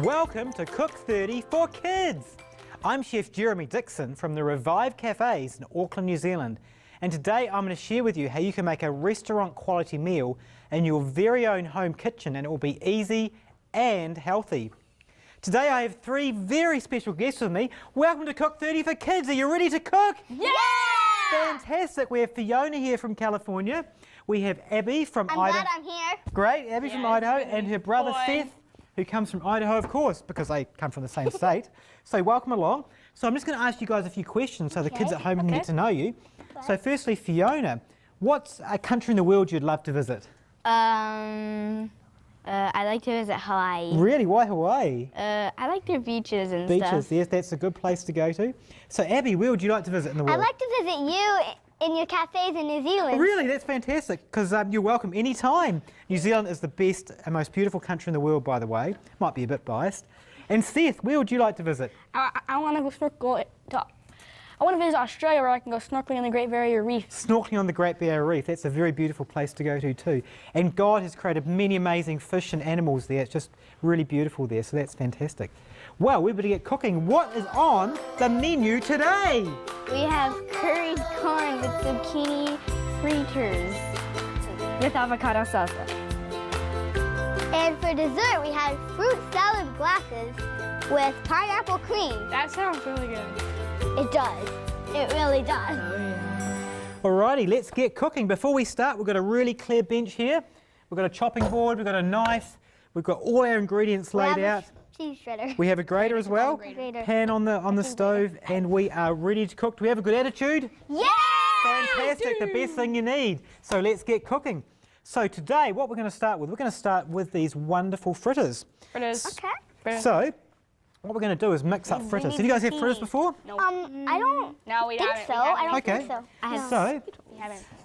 Welcome to Cook30 for Kids. I'm Chef Jeremy Dixon from the Revive Cafes in Auckland, New Zealand. And today I'm going to share with you how you can make a restaurant quality meal in your very own home kitchen, and it will be easy and healthy. Today I have three very special guests with me. Welcome to Cook30 for Kids. Are you ready to cook? Yeah! Fantastic. We have Fiona here from California. We have Abby from Idaho. I'm glad I'm here. Great, Abby from Idaho, and her brother Seth, who comes from Idaho, of course, because they come from the same state. So welcome along. So I'm just going to ask you guys a few questions so the kids at home can get to know you. So firstly, Fiona, what's a country in the world you'd love to visit? I'd like to visit Hawaii. Really? Why Hawaii? I like their beaches and stuff. Beaches, yes, that's a good place to go to. So Abby, where would you like to visit in the world? I'd like to visit you in your cafes in New Zealand. Really? That's fantastic, because you're welcome anytime. New Zealand is the best and most beautiful country in the world, by the way. Might be a bit biased. And Seth, where would you like to visit? I want to go snorkel. I want to visit Australia, where I can go snorkeling on the Great Barrier Reef. Snorkeling on the Great Barrier Reef, that's a very beautiful place to go to too. And God has created many amazing fish and animals there. It's just really beautiful there, so that's fantastic. Well, we better get cooking. What is on the menu today? We have curried corn with zucchini fritters with avocado salsa. And for dessert, we have fruit salad glasses with pineapple cream. That sounds really good. It does. It really does. Alrighty, let's get cooking. Before we start, we've got a really clear bench here. We've got a chopping board, we've got a knife, we've got all our ingredients laid out. Cheese shredder. We have a grater as well, pan on the stove, and we are ready to cook. Do we have a good attitude? Yeah! Fantastic, the best thing you need. So let's get cooking. So today, what we're going to start with, we're going to start with these wonderful fritters. Fritters. Okay. So, what we're going to do is mix up fritters. Have you guys had fritters before? I don't think so. I don't think so. So,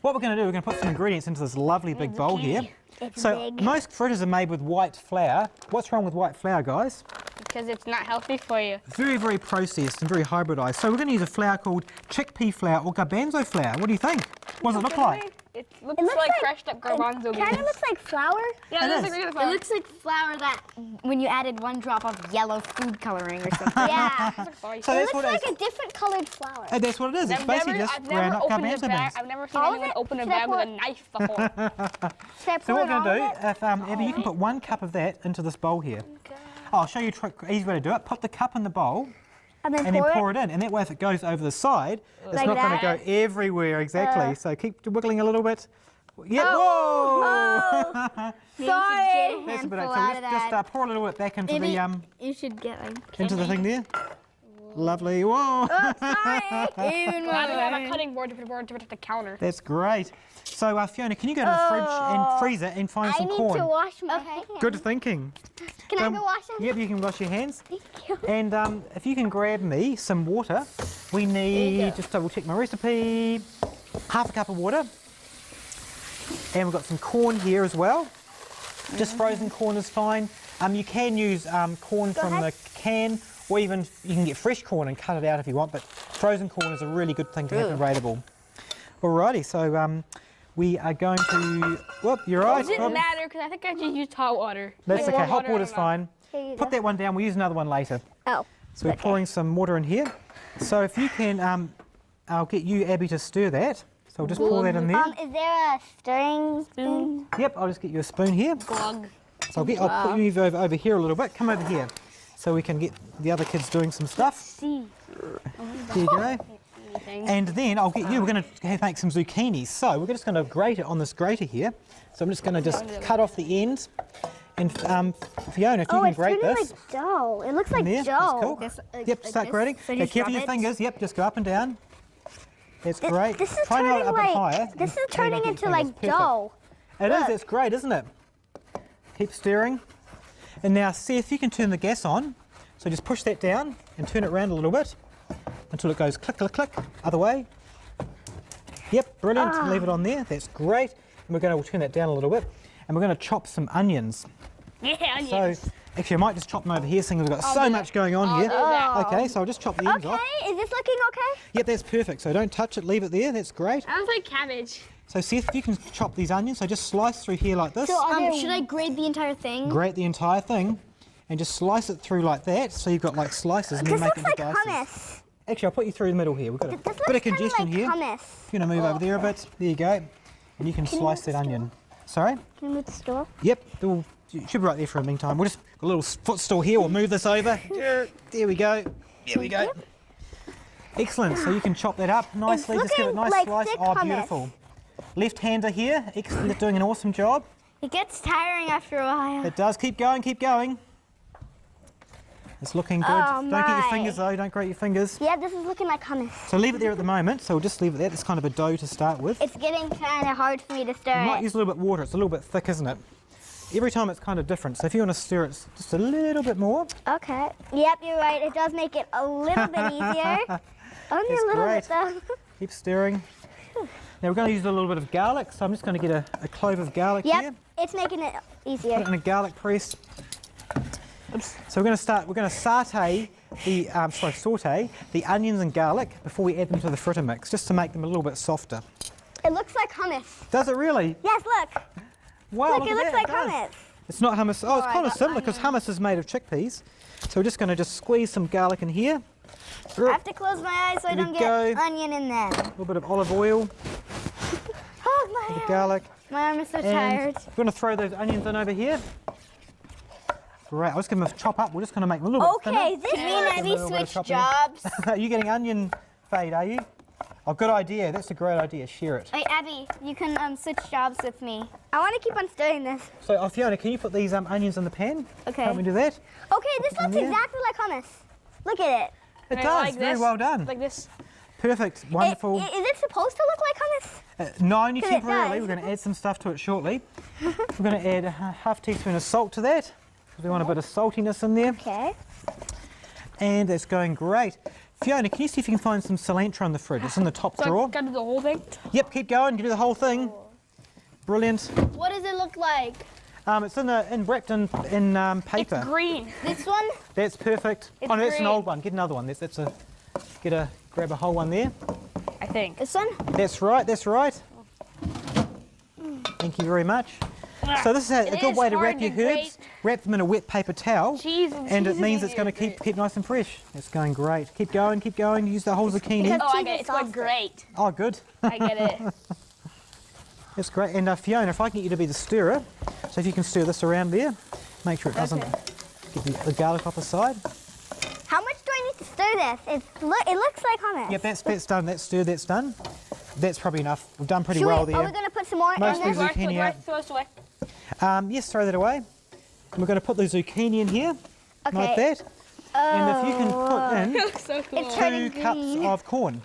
what we're going to do, we're going to put some ingredients into this lovely big bowl here. So, most fritters are made with white flour. What's wrong with white flour, guys? Because it's not healthy for you. Very, very processed and very hybridised. So we're going to use a flour called chickpea flour or garbanzo flour. What do you think? What does it look like? It looks like crushed up garbanzo beans. It kind of looks like flour. Yeah, it looks like It looks like flour that when you added 1 drop of yellow food coloring or something. Yeah. So it looks like a different colored flour. That's what it is. It's basically just ground up garbanzo beans. I've never seen anyone open a bag with a knife before. So what we're going to do, if Abby, you can put 1 cup of that into this bowl here. Okay. I'll show you a trick, easy way to do it. Put the cup in the bowl and then pour it in. And that way, if it goes over the side, it's not going to go everywhere, exactly. So keep wiggling a little bit. Yep, whoa! Sorry. That's a bit extra. Just pour a little bit back into the You should get into the thing there. Lovely. Whoa! Sorry. Even more. I have a cutting board to the counter. That's great. So Fiona, can you go to the fridge and freezer and find some corn? I need to wash my hands. Good thinking. Can I go wash them? Yep, you can wash your hands. Thank you. And if you can grab me some water, we need, just double check my recipe, half a cup of water. And we've got some corn here as well. Just frozen corn is fine. You can use corn from the can, or even you can get fresh corn and cut it out if you want, but frozen corn is a really good thing to have available. Alrighty, so we are going to, whoop, you're right. It didn't matter because I think I just used hot water. That's okay, hot water's fine. Put that one down, we'll use another one later. Oh. So we're pouring some water in here. So if you can, I'll get you, Abby, to stir that. So we'll just pour that in there. Is there a stirring spoon? Yep, I'll just get you a spoon here. Glug. So I'll put you over here a little bit. Come over here so we can get the other kids doing some stuff. There you go. And then I'll get you, we're going to make some zucchinis. So we're just going to grate it on this grater here. So I'm just going to just cut off the ends. And Fiona, if you can grate this. It's like dough. It looks like there, dough. That's cool. Yep, start grating. Now, careful your fingers. Yep, just go up and down. That's great. This is Try and hold it up turning and higher. This is turning into like dough. It is, it's great, isn't it? Keep stirring. And now, Seth, you can turn the gas on. So just push that down and turn it around a little bit until it goes click, click, click, other way. Yep, brilliant. Leave it on there. That's great. And we're going to turn that down a little bit. And we're going to chop some onions. Yeah, onions. So, actually, I might just chop them over here, seeing we've got so much going on here. Okay, so I'll just chop the ends off. Okay, is this looking okay? Yep, that's perfect. So don't touch it, leave it there. That's great. Sounds like cabbage. So Seth, if you can chop these onions, so just slice through here like this. So should I grate the entire thing? Grate the entire thing. and just slice it through like that. So you've got like slices and then This make looks it into like dices. hummus. Actually, I'll put you through the middle here. We've got a This bit of looks kind of congestion like here. hummus. If you want to move over there a bit, there you go. And you can slice that onion. Sorry? Can you move the store? Yep, it should be right there for a meantime. We'll just got a little footstool here. We'll move this over. There we go. There we go. Excellent. So you can chop that up nicely. Just give it a nice like slice. thick Oh, hummus. beautiful. Left-hander here. Excellent. Doing an awesome job. It gets tiring after a while. It does. Keep going. Keep going. It's looking good. Oh, Don't get your my. fingers though. Don't grate your fingers. Yeah, this is looking like hummus. So leave it there at the moment. So we'll just leave it there. It's kind of a dough to start with. It's getting kind of hard for me to stir You might it. use a little bit of water. It's a little bit thick, isn't it? Every time it's kind of different. So if you want to stir it just a little bit more. Okay. Yep, you're right. It does make it a little bit easier. Only That's a little great. bit though. Keep stirring. Now we're going to use a little bit of garlic. So I'm just going to get a clove of garlic Yep, here. it's making it Put easier. it in a garlic press. So we're going to saute the onions and garlic before we add them to the fritter mix, just to make them a little bit softer. It looks like hummus. Does it really? Yes, look. Wow, Look, it at looks that, like does. hummus. It's not hummus. Oh, it's I kind of got similar because hummus is made of chickpeas. So we're just going to squeeze some garlic in here. I have to close my eyes so I There don't we get go. onion in them. A little bit of olive oil, Oh, the my arm. garlic. My arm is so And tired. we're going to throw those onions in over here. Great. I'll just give them a chop up. We're just going to make them a little bit Okay, thinner. this Me means and that Abby we little bit of switch chopping. jobs. Are you getting onion fade, are you? Oh, good idea. That's a great idea. Share it. Wait, Abby, you can switch jobs with me. I want to keep on stirring this. So, Fiona, can you put these onions in the pan? Okay. Help me do that. Okay, this in looks there. exactly like hummus. Look at it. It Right, does. like Very this, well done. Like this. Perfect. Wonderful. Is it supposed to look like hummus? No, only 'Cause it temporarily. does. We're going to add some stuff to it shortly. We're going to add a half teaspoon of salt to that, because we want a bit of saltiness in there. Okay. And it's going great. Fiona, can you see if you can find some cilantro in the fridge? It's in the top So drawer. I gotta do the whole thing. Yep, keep going. You do the whole thing. Brilliant. What does it look like? It's wrapped in paper. It's green. This one? That's perfect. It's Oh no, that's an green. old one. Get another one. Grab a whole one there. I think. This one? That's right. That's right. Thank you very much. So this is a It good is way to hard wrap your to herbs. Wrap them in a wet paper towel. Cheese And it cheese means is it's going to easier. keep nice and fresh. It's going great. Keep going, keep going. Use the whole zucchini. Because- Oh, I cheese get is it. It's going softer. great. Oh, good. I get it. That's great. And Fiona, if I can get you to be the stirrer, so if you can stir this around there, make sure it doesn't get the garlic off the side. How much do I need to stir this? It looks like hummus. Yep, that's done. That's stirred. That's done. That's probably enough. We've done pretty Should well we, there. Are we going to put some more Most in of this? these- zucchini out. Throw this away. Yes, throw that away. And we're going to put the zucchini in here, like Okay. that. And if you can put in It looks so cool. It's turning 2 cups green. of corn.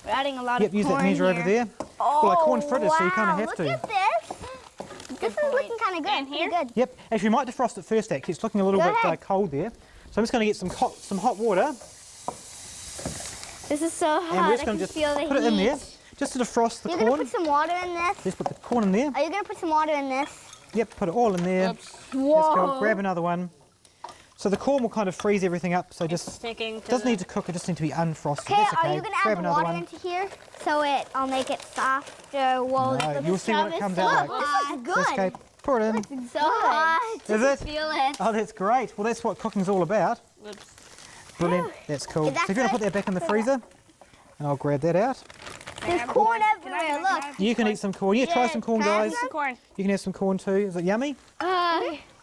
We're adding a lot Yep, of use that corn measure here. over there. Well, like corn fritters, so you kind of have Look to. at this. This is looking kind of good. And here? Pretty good. Yep. Actually, we might defrost it first. Actually, it's looking a little Go bit ahead. cold there. So I'm just going to get some hot water, This is so hot. and we're just I going can to feel the just put it in heat. there, just to defrost the You're going to corn. put some water in this? Just put the corn in there. Are you going to put some water in this? Yep, put it all in there. Oops. Let's go grab another one. So the corn will kind of freeze everything up. So just Sticking to doesn't the- need to cook. It just needs to be unfrosted. Okay, That's okay. are you going to grab add the another water one. into here so I'll make it softer? Whoa, No, look, you'll this see what stuff it is comes so out like. hot. This is That's good. okay. Pour it in. It's so hot. Is it? Feel it. Oh, that's great. Well, that's what cooking's all about. Oops. Brilliant. That's cool. Is that So if you want to good? put that back in the freezer, and I'll grab that out. There's corn everywhere. Look. You can eat some corn. Yeah, try some corn, can I have guys. some? Corn. You can have some corn too. Is it yummy?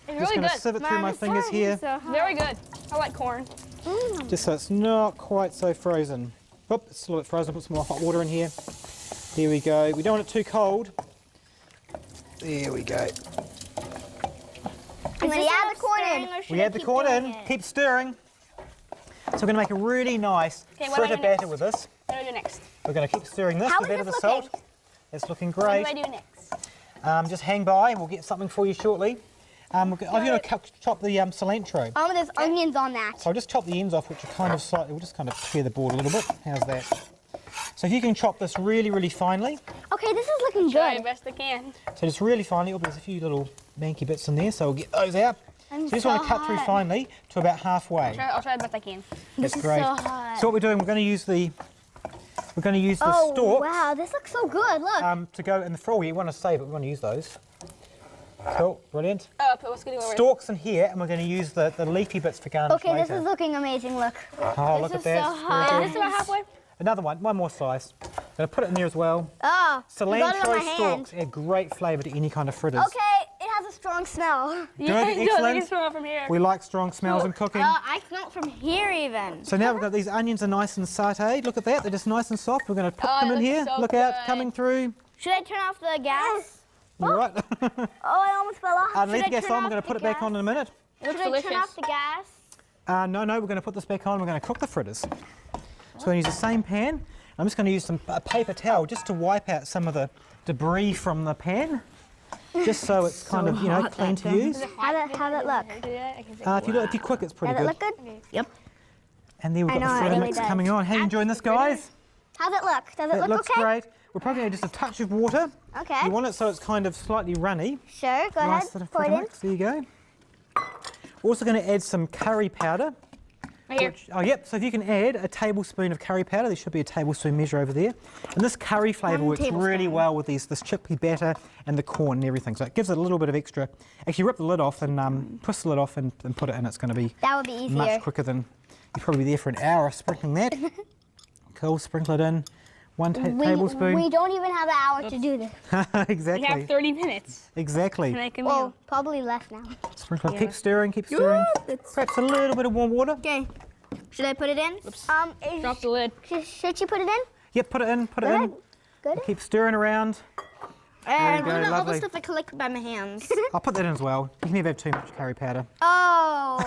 It's Just really going to good. sieve it through my fingers here, Very good. I like corn. just so it's not quite so frozen. Oop, it's a little bit frozen. Put some more hot water in here. There we go. We don't want it too cold. There we go. And then you add the corn in. We add the corn in. Keep stirring. So we're going to make a really nice Okay, what do I fritter do batter next? with this. What do I do next? We're going to keep stirring this How with is a bit of the this salt. looking? It's looking What great. do I do next? Just hang by. We'll get something for you shortly. I'm going to chop the cilantro. There's onions on that. So I'll just chop the ends off, which are kind of slightly. We'll just kind of clear the board a little bit. How's that? So if you can chop this really, really finely. Okay, this is looking Try good. best I can. So just really finely. Oh, there's a few little manky bits in there, so we'll get those out. I'm So you just want to cut through hot. finely to about halfway. I'll try the best I can. That's is great. so hot. So what we're doing, we're going to use the Oh, stalks wow, this looks so good. Look. to go in the foil. You want to save it. We want to use those. Cool, brilliant. What's good over? Stalks in here, and we're going to use the leafy bits for garnish Okay, later. this is looking amazing, look. Oh, this look at is that. so Very hot. good. This is about halfway. Another one more slice. Going to put it in there as well. Oh, I got it on Cilantro my hand. stalks add great flavour to any kind of fritters. Okay, it has a strong smell. Yeah, it does. I excellent. can smell it from here. We like strong smells in cooking. I smell it from here even. So now we've got these onions are nice and sautéed. Look at that, they're just nice and soft. We're going to put Oh, them it in here. looks so Look out, good. coming through. Should I turn off the gas? You're right. Oh, I almost fell off. Leave the Should I gas turn on. We're off going to put the it back on in a minute. It looks Should I turn delicious. off the gas? No, we're going to put this back on. We're going to cook the fritters. So we're going to use the same pan. I'm just going to use a paper towel just to wipe out some of the debris from the pan, just so it's kind of, clean to use. How'd it look? If you cook, it's pretty Does it good. look good? Yep. And then we've I got know, the it fritter really mix does. coming on. How you enjoying this, guys? How's it look? Does it It look looks okay? great. We're probably going to just a touch of water. Okay. You want it so it's kind of slightly runny. Sure, go Nice ahead. sort of Pour it fritter in. mix. There you go. We're also going to add some curry powder. Right here. Oh, yep. So if you can add a tablespoon of curry powder, there should be a tablespoon measure over there. And this curry flavour works really well with this chickpea batter and the corn and everything. So it gives it a little bit of extra. Actually, rip the lid off and twist the lid off and put it in. It's going to be That would be easier. much quicker than you'd probably be there for an hour sprinkling that. Cool. Sprinkle it in. One tablespoon. We don't even have an hour to do this. Exactly. We have 30 minutes Exactly. to make a Well, meal. probably less now. Sprinkle it. Keep stirring. Keep stirring. Perhaps a little bit of warm water. Okay. Should I put it in? Drop the lid. Should you put it in? Yep. Put it in. Put it in. Good. Keep stirring around. And go, all the lovely. stuff I collected by my hands. I'll put that in as well. You can never have too much curry powder. Oh,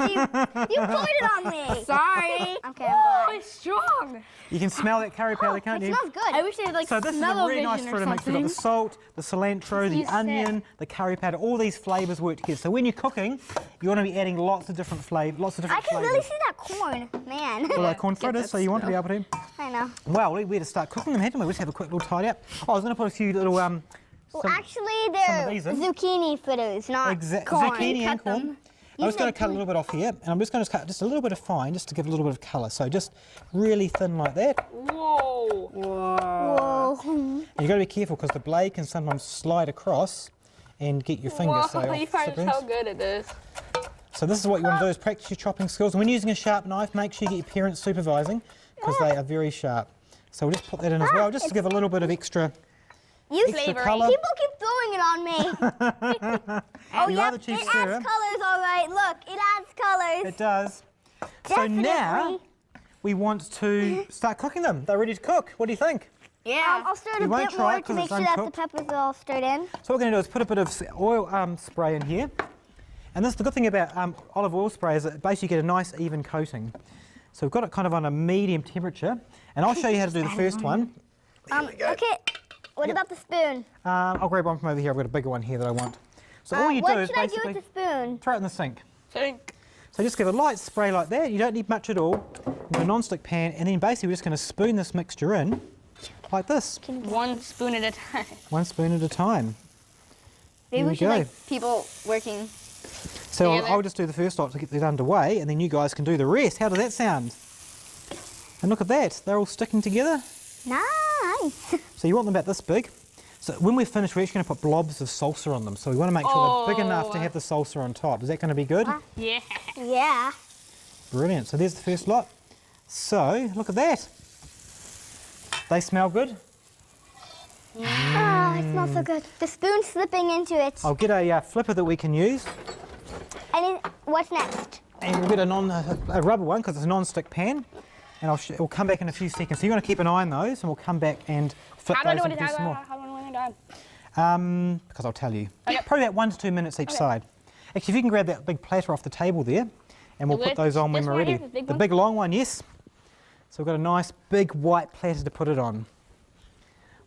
you pointed on me. Sorry. Okay, Oh, I'm glad. it's strong. You can smell that curry powder, can't It you? smells good. I wish they had like So this is a really nice fritter mix. We've got the salt, the cilantro, the Use onion, the curry powder. All these flavours work together. So when you're cooking, you want to be adding lots of different flavours. I can really see that corn, man. All our corn fritters, so you want to be able to. I know. Well, we had to start cooking them, hadn't we? We'll just have a quick little tidy up. Oh, I was going to put a few little Well, some- actually, they're these in. zucchini fritters, not corn. zucchini and Cut them. corn. I'm just going to cut a little bit off here, and I'm just going to cut just a little bit of fine, just to give a little bit of colour. So just really thin like that. Whoa. Whoa. And you've got to be careful because the blade can sometimes slide across and get your fingers. Whoa, So you are so good at this. So this is what you want to do, is practice your chopping skills. When using a sharp knife, make sure you get your parents supervising because they are very sharp. So we'll just put that in as well, just to give a little bit of extra colour. People keep throwing it on me. Oh, You yeah, are the chief it stirrer. adds colors, all right. Look, it adds colors. It does. So now we want to start cooking them. They're ready to cook. What do you think? Yeah. I'll stir it You a won't bit try more it 'cause to make it's sure that the uncooked. peppers are all stirred in. So what we're going to do is put a bit of oil spray in here. And this is the good thing about olive oil spray is that basically you get a nice even coating. So we've got it kind of on a medium temperature. And I'll show you how to do the first one. Okay, what about the spoon? I'll grab one from over here. I've got a bigger one here that I want. So all you do What is should I do basically with the spoon? throw it in the sink. Think. So just give a light spray like that. You don't need much at all. With a non-stick pan, and then basically we're just going to spoon this mixture in like this. 1 spoon at a time. 1 spoon at a time. Maybe Here we we should go. like people working. So together. I'll just do the first lot to get that underway, and then you guys can do the rest. How does that sound? And look at that. They're all sticking together. Nice. So you want them about this big. So when we're finished, we're actually going to put blobs of salsa on them. So we want to make sure they're big enough to have the salsa on top. Is that going to be good? Yeah. Yeah. Brilliant. So there's the first lot. So look at that. They smell good. Oh, it smells so good. The spoon's slipping into it. I'll get a flipper that we can use, And then what's next? and we'll get a rubber one because it's a non-stick pan. And it'll come back in a few seconds. So you're going to keep an eye on those, and we'll come back and flip How do I those know into when some more. how do I know when they're done? Because I'll tell you. Okay. Probably about 1 to 2 minutes each side. Actually, if you can grab that big platter off the table there, and we'll put those on when this we're one ready. here, the big The one? big long one, yes. So we've got a nice big white platter to put it on.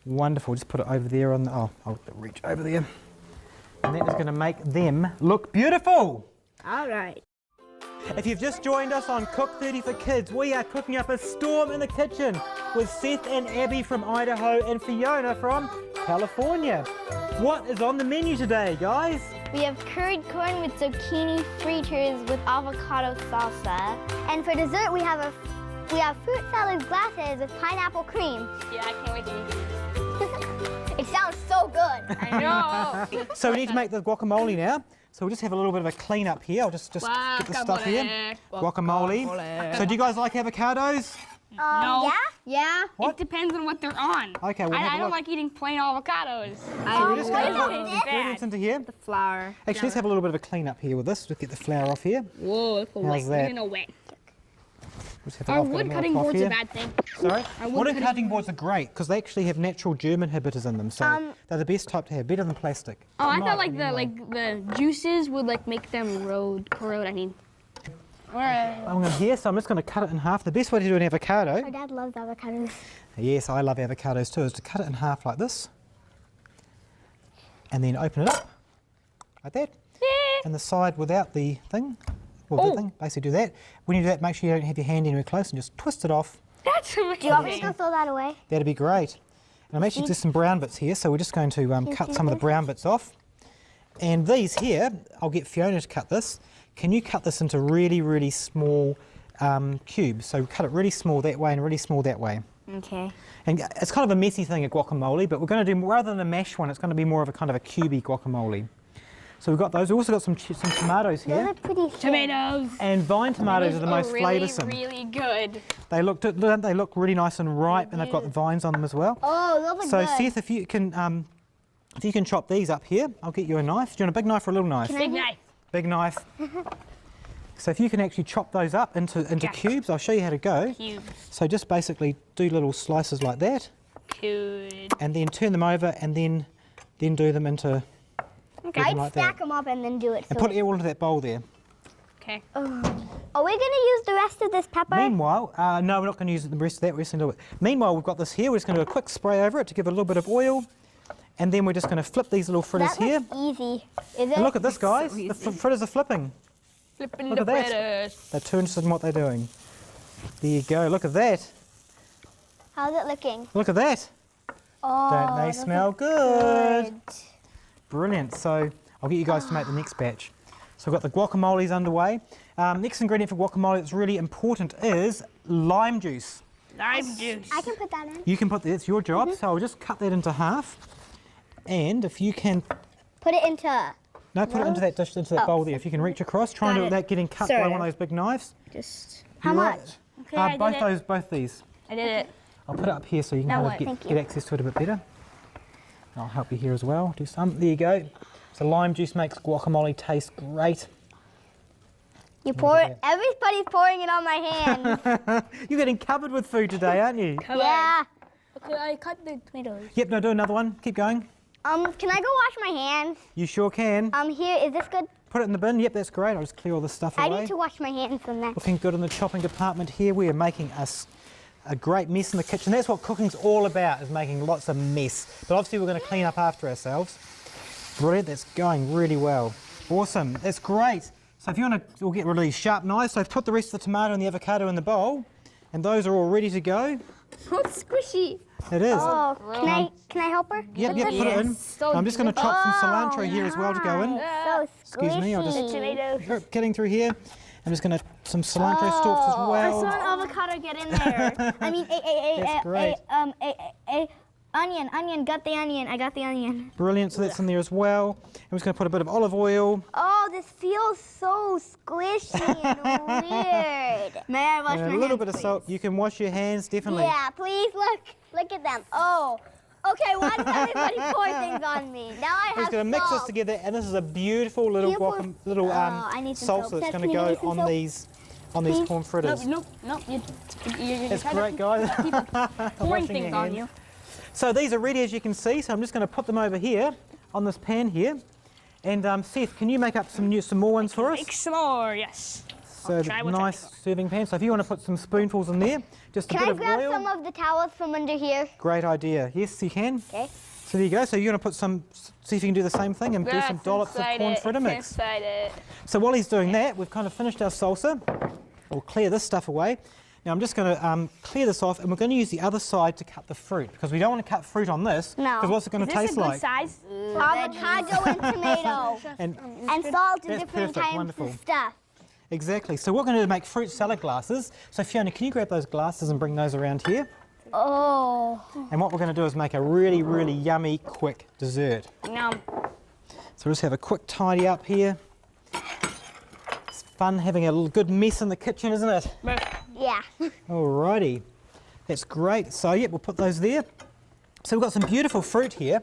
Wonderful. Just put it over there on the. Oh, I'll reach over there. And that is going to make them look beautiful. All right. If you've just joined us on Cook30 for Kids, we are cooking up a storm in the kitchen with Seth and Abby from Idaho and Fiona from California. What is on the menu today, guys? We have curried corn with zucchini fritters with avocado salsa. And for dessert, we have fruit salad glasses with pineapple cream. Yeah, I can't wait to eat these. It sounds so so good. I know. So we need to make the guacamole now. So we'll just have a little bit of a clean up here. I'll just get the stuff here. Guacamole. So do you guys like avocados? No. Yeah. What? It depends on what they're on. Okay, we'll have I a don't look. like eating plain avocados. So we're just what going to about put this? ingredients into here. Flour. Actually, let's have a little bit of a clean up here with this. Just get the flour off here. Whoa, look How's wet. that? You know, wet. Just have it Our off, get wood them cutting off board's here. a bad thing. Sorry? Our Wooden cutting boards are great because they actually have natural germ inhibitors in them. So they're the best type to have, better than plastic. Oh, I In thought my like the opinion, juices would like make them corrode. I mean. Alright. I'm going here, so I'm just going to cut it in half. The best way to do an avocado, My dad loves avocados. yes, I love avocados too, is to cut it in half like this. And then open it up, like that. And the side without the thing, well, the thing, basically do that. When you do that, make sure you don't have your hand anywhere close and just twist it off. That's amazing. Do you want me to go throw that away? That'd be great. And I'm actually just some brown bits here, so we're just going to cut some of the brown bits off. And these here, I'll get Fiona to cut this. Can you cut this into really, really small cubes? So cut it really small that way and really small that way. Okay. And it's kind of a messy thing, a guacamole, but we're going to do, rather than a mashed one, it's going to be more of a kind of a cubey guacamole. So we've got those. We've also got some tomatoes Those here. are pretty thin. Tomatoes. And vine tomatoes are the most really, flavoursome. really good. They look really nice and ripe, and they've got the vines on them as well. Oh, those are So good. Seth, if you can chop these up here, I'll get you a knife. Do you want a big knife or a little knife? Big knife. Big knife. So if you can actually chop those up into cubes, I'll show you how to go. Cubes. So just basically do little slices like that, Good. and then turn them over, and then do them into I'd like stack that. them up and then do it. And So put it all into that bowl there. Okay. Are we going to use the rest of this pepper? Meanwhile, no, we're not going to use the rest of that. We're just going to do it. Meanwhile, we've got this here. We're just going to do a quick spray over it to give it a little bit of oil, and then we're just going to flip these little fritters that here. looks easy. Is it? And look at this, guys. so The easy. fritters are flipping. Flipping Look the at that. fritters. They're too interested in what they're doing. There you go. Look at that. How's it looking? Look at that. Oh, Don't they those smell are good? Brilliant. So I'll get you guys to make the next batch. So we've got the guacamoles underway. Next ingredient for guacamole that's really important is lime juice. Lime juice. I can put that in. You can put that, it's your job. So I'll just cut that into half. And if you can, Put it into. no, put it into that dish, into that bowl there. If you can reach across, try and do it Got it. without getting cut by Sorry. one of those big knives. Just. How You much? Okay, I did it. both these. I did it. I'll put it up here so you can Now kind what? of get, Thank you. get access to it a bit better. I'll help you here as well. Do some. There you go. So lime juice makes guacamole taste great. You pour at it. Everybody's pouring it on my hands. You're getting covered with food today, aren't you? Yeah. Okay, I cut the tomatoes. Yep, no, do another one. Keep going. Can I go wash my hands? You sure can. Here, is this good? Put it in the bin. Yep, that's great. I'll just clear all this stuff I away. need to wash my hands from that. Looking good in the chopping department here. We are making a great mess in the kitchen. That's what cooking's all about, is making lots of mess. But obviously we're going to clean up after ourselves. Brilliant, that's going really well. Awesome, that's great. So if you want to, we'll get rid of these sharp knives. So I've put the rest of the tomato and the avocado in the bowl, and those are all ready to go. Oh, it's squishy. It is. Oh, can I help her? Yep, put it in. So I'm just going to chop some cilantro here as well to go in. So Excuse me, I'll just- squishy. Tomatoes. Getting through here. I'm just going to, some cilantro stalks as Oh, well. avocado get in there. I mean, That's great. onion. Got the onion. I got the onion. Brilliant, so that's in there as well. I'm just going to put a bit of olive oil. Oh, this feels so squishy and weird. May I wash And a little bit of salt. You can wash your hands, definitely. Yeah, please look at them. Oh, okay. Why does everybody pour things on me? Now I I'm have just going to mix this salt. together, and this is a beautiful little Beautiful. I need some salsa soap. that's Dad, going to can you go give me some on soap? these Please? corn fritters. Nope. You're That's trying great, to guys. pouring Washing things your on hands. you. So these are ready, as you can see. So I'm just going to put them over here on this pan here. And Seth, can you make up some more ones for us? Make some more, yes. So try what's nice serving pan. So if you want to put some spoonfuls in there, just a Can bit I of grab oil. some of the towels from under here? Great idea. Yes, you can. Okay. So there you go. So you're going to put some, see if you can do the same thing and do some That's dollops of inside corn it, fritter it's mix. inside it. So while he's doing that, we've kind of finished our salsa. We'll clear this stuff away. Now I'm just going to clear this off, and we're going to use the other side to cut the fruit, because we don't want to cut fruit on this. No. Because what's it going Is to this taste a good like? size? Avocado and tomato. And And salt and That's different perfect, kinds wonderful. of stuff. exactly. So we're going to make fruit salad glasses. So Fiona, can you grab those glasses and bring those around here? Oh. And what we're going to do is make a really, really yummy, quick dessert. Yum. So we'll just have a quick tidy up here. It's fun having a little good mess in the kitchen, isn't it? Yeah. Alrighty, that's great. So yeah, we'll put those there. So we've got some beautiful fruit here.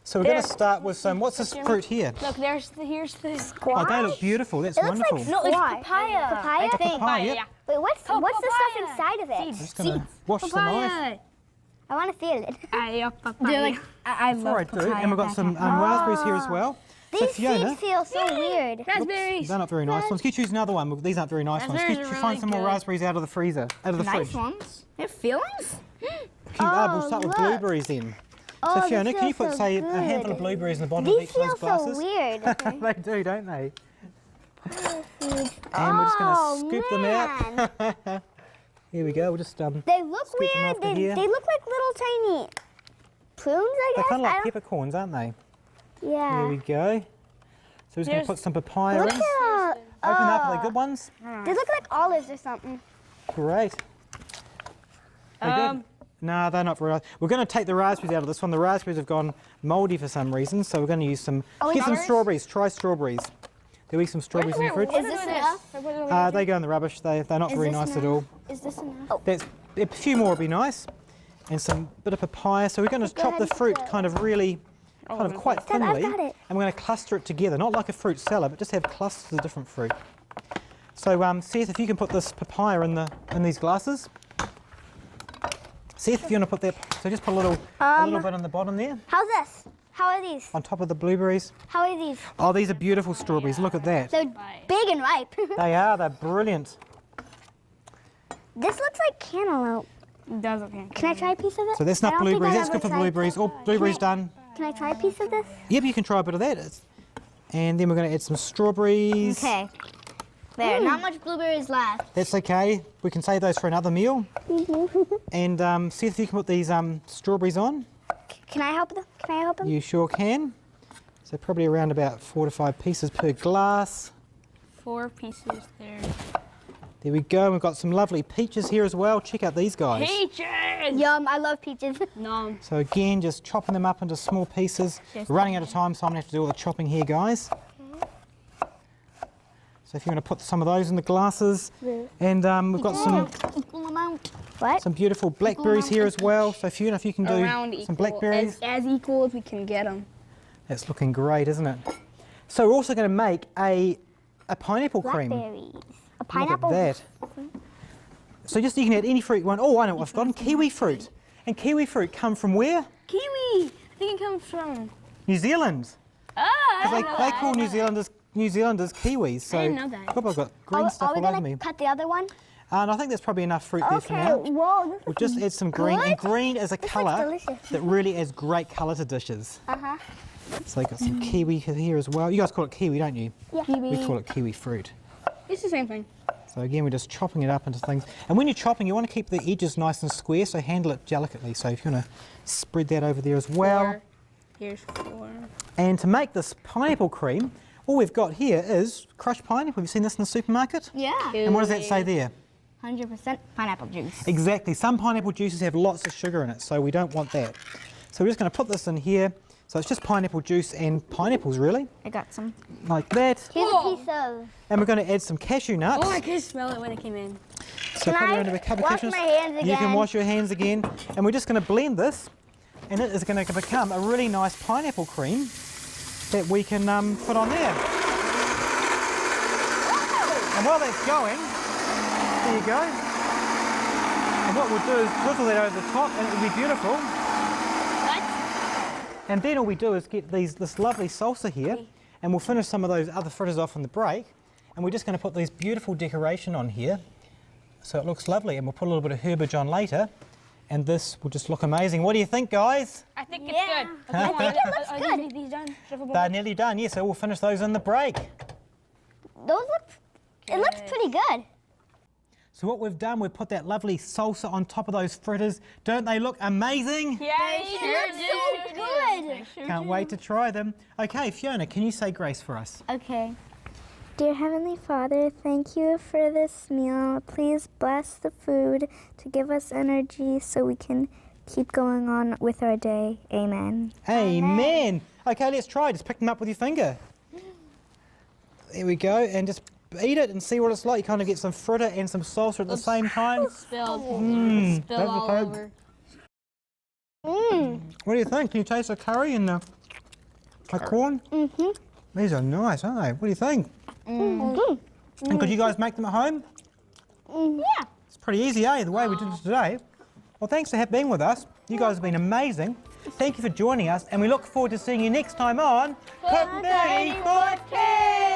So we're going to start with some, what's this fruit here? Look, here's the Oh, they look beautiful, that's It looks wonderful. like No, it's squash. papaya. Papaya? I think. Papaya, yep. Yeah. Wait, what's the stuff papaya. inside of it? Seeds. Just going to wash the knife. I want to feel it. They're like, I Before I do, and we've got some raspberries here as well. So These Fiona, seeds feel so weird. raspberries. they're not very nice ones. Can you choose another one? These aren't very nice ones. Can Raspberries you are find really some more good. raspberries out of the freezer, out of the fridge? ones. They're feelings? We'll start with look. blueberries then. Oh, So Fiona, they can you feel put, so say, a good. handful of blueberries in the bottom These of each of feel those so glasses? weird. Okay. They do, don't they? And Oh, we're just going to scoop them man. out. Here we go. We'll just They look Scoop them weird. off to here. They look like little tiny prunes, I they're guess. kind of I like don't- peppercorns, aren't they? Yeah. There we go. So we're just going to put some papaya Look in. at Open up. Are they good ones? They look like olives or something. Great. They're good. No, they're not very nice. We're going to take the raspberries out of this one. The raspberries have gone mouldy for some reason, so we're going to use some. Get some strawberries. Try strawberries. There'll be some strawberries in the fridge. Is this enough? They go in the rubbish. They're not very this nice at enough? all. Is this enough? A few more would be nice, and some bit of papaya. So we're going to chop the fruit kind of really, kind of quite Dad, I've thinly, got it. and we're going to cluster it together, not like a fruit salad, but just have clusters of different fruit. So Seth, if you can put this papaya in these glasses. Seth, if you want to put that, so just put a little bit on the bottom there, How's this? How are these? on top of the blueberries. How are these? Oh, these are beautiful strawberries. Look at that. They're big and ripe. They are. They're brilliant. This looks like cantaloupe. Doesn't. Can I try a piece of it? So that's I not don't think blueberries. I've That's good ever for tried- blueberries. All blueberries done. Can I try a piece of this? Yep, you can try a bit of that. And then we're going to add some strawberries. Okay. There, not much blueberries left. That's okay. We can save those for another meal. And Seth, if you can put these strawberries on, Can I help them? Can I help them? you sure can. So probably around about 4 to 5 pieces per glass. 4 pieces there. There we go. We've got some lovely peaches here as well. Check out these guys. Peaches! Yum, I love peaches. Nom. So again, just chopping them up into small pieces. Yes. We're running out of time, so I'm going to have to do all the chopping here, guys. So if you want to put some of those in the glasses. And we've got some Equal amount. What? some beautiful blackberries here as well. So Fiona, if you can do Around equal. some blackberries. As equal as we can get them. That's looking great, isn't it? So we're also going to make a pineapple cream. Blackberries. A Look pineapple. at that. So just you can add any fruit you want. Oh, I know what I've gotten. Kiwi fruit. And kiwi fruit come from where? Kiwi! I think it comes from. New Zealand. Ah! Because they call New Zealanders Kiwis. So, didn't know that. Oop, I've got green stuff Are we all over gonna me. cut the other one? And I think there's probably enough fruit there for Okay. now. Whoa. This We'll just add some green. And good. green is a looks colour delicious. that really adds great colour to dishes. Uh-huh. So you've got some kiwi here as well. You guys call it kiwi, don't you? Yeah. We call it kiwi fruit. It's the same thing. So again, we're just chopping it up into things. And when you're chopping, you want to keep the edges nice and square, so handle it delicately. So if you want to spread that over there as well. 4. Here's 4. And to make this pineapple cream, all we've got here is crushed pineapple. Have you seen this in the supermarket? Yeah. And what does that say there? 100% pineapple juice. Exactly. Some pineapple juices have lots of sugar in it, so we don't want that. So we're just going to put this in here. So it's just pineapple juice and pineapples, really, I got some. like that. Here's Whoa. a piece of. And we're going to add some cashew nuts. Oh, I could smell it when it came in. So Can probably I around a cup of wash cashew nuts. my hands You can again? wash your hands again. And we're just going to blend this, and it is going to become a really nice pineapple cream that we can put on there. And while that's going, there you go. And what we'll do is drizzle that over the top, and it'll be beautiful. What? And then all we do is get this lovely salsa here, and we'll finish some of those other fritters off on the break. And we're just going to put these beautiful decoration on here, so it looks lovely. And we'll put a little bit of herbage on later, and this will just look amazing. What do you think, guys? I think it's Yeah. good. I think it looks Are good. these done? Chef, one They're more? nearly done, yeah, so we'll finish those in the break. Those look. It looks pretty good. So what we've done, we've put that lovely salsa on top of those fritters. Don't they look amazing? Yeah, they sure look do. so good. They sure Can't do. wait to try them. Okay, Fiona, can you say grace for us? Okay. Dear Heavenly Father, thank you for this meal. Please bless the food to give us energy so we can keep going on with our day. Amen. Amen. Okay, let's try. Just pick them up with your finger. There we go, and just eat it and see what it's like. You kind of get some fritter and some salsa at the same time. Spilled. Spill all over. What do you think? Can you taste the curry and the corn? Mm-hmm. These are nice, aren't they? What do you think? Mm-hmm. And could you guys make them at home? Yeah. It's pretty easy, eh, the way we did it today. Well, thanks for being with us. You guys have been amazing. Thank you for joining us, and we look forward to seeing you next time on Cook30 for Kids!